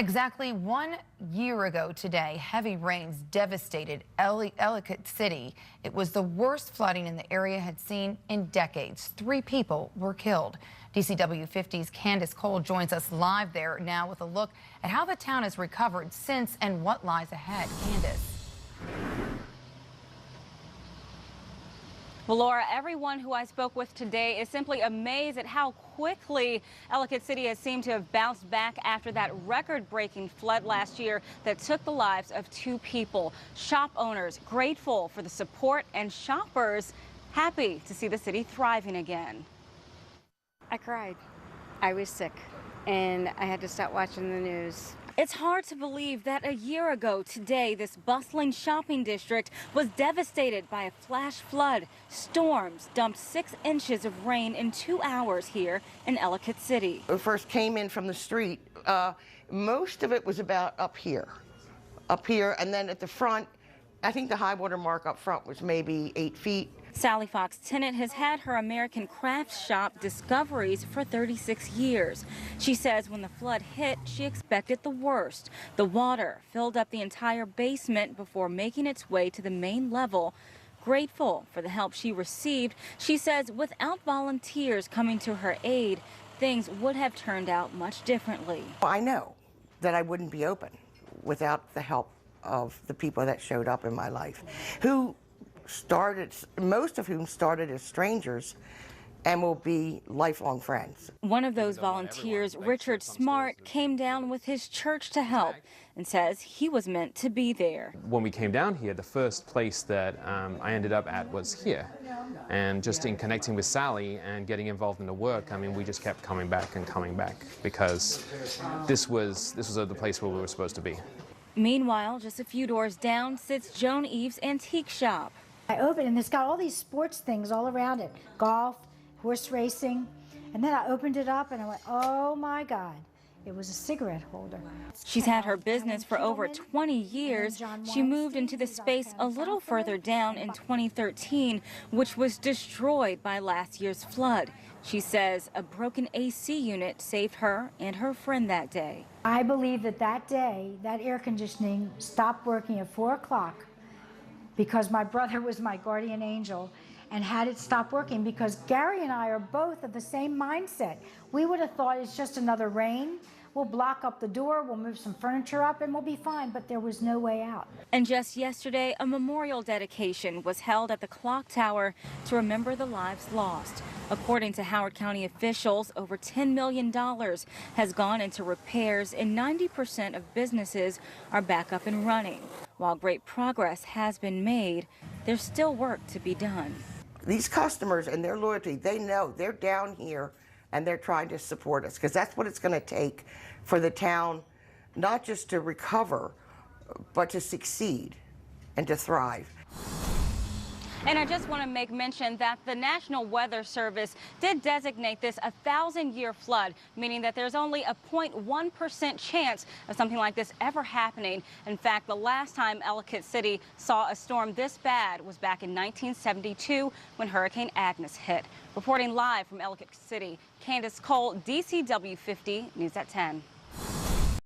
Exactly 1 year ago today, heavy rains devastated Ellicott City. It was the worst flooding in the area had seen in decades. 3 people were killed. DCW 50's Candace Cole joins us live there now with a look at how the town has recovered since and what lies ahead. Candace. Well, Laura, everyone who I spoke with today is simply amazed at how quickly Ellicott City has seemed to have bounced back after that record-breaking flood last year that took the lives of 2 people. Shop owners grateful for the support and shoppers happy to see the city thriving again. I cried. I was sick and I had to stop watching the news. It's hard to believe that a year ago today, this bustling shopping district was devastated by a flash flood. Storms dumped 6 inches of rain in 2 hours here in Ellicott City. When we first came in from the street, most of it was about up here, and then at the front, I think the high water mark up front was maybe 8 feet. Sally Fox Tennant has had her American crafts shop Discoveries for 36 years. She says when the flood hit, she expected the worst. The water filled up the entire basement before making its way to the main level. Grateful for the help she received, she says without volunteers coming to her aid, things would have turned out much differently. I know that I wouldn't be open without the help of the people that showed up in my life, most of whom started as strangers and will be lifelong friends. One of those volunteers, Richard Smart, came down with his church to help and says he was meant to be there. When we came down here, the first place that I ended up at was here. And just in connecting with Sally and getting involved in the work, I mean, we just kept coming back and coming back because this was the place where we were supposed to be. Meanwhile, just a few doors down sits Joan Eve's antique shop. I opened and it's got all these sports things all around it, golf, horse racing, and then I opened it up and I went, oh my God, it was a cigarette holder. She's had her business for over 20 years. She moved into the space a little further down in 2013, which was destroyed by last year's flood. She says a broken AC unit saved her and her friend that day. I believe that day, that air conditioning stopped working at 4 o'clock because my brother was my guardian angel and had it stop working because Gary and I are both of the same mindset. We would have thought it's just another rain. We'll block up the door, we'll move some furniture up, and we'll be fine, but there was no way out. And just yesterday, a memorial dedication was held at the clock tower to remember the lives lost. According to Howard County officials, over $10 million has gone into repairs and 90% of businesses are back up and running. While great progress has been made, there's still work to be done. These customers and their loyalty, they know they're down here and they're trying to support us because that's what it's going to take for the town not just to recover, but to succeed and to thrive. And I just want to make mention that the National Weather Service did designate this a 1,000-year flood, meaning that there's only a 0.1% chance of something like this ever happening. In fact, the last time Ellicott City saw a storm this bad was back in 1972 when Hurricane Agnes hit. Reporting live from Ellicott City, Candace Cole, DCW 50, News at 10.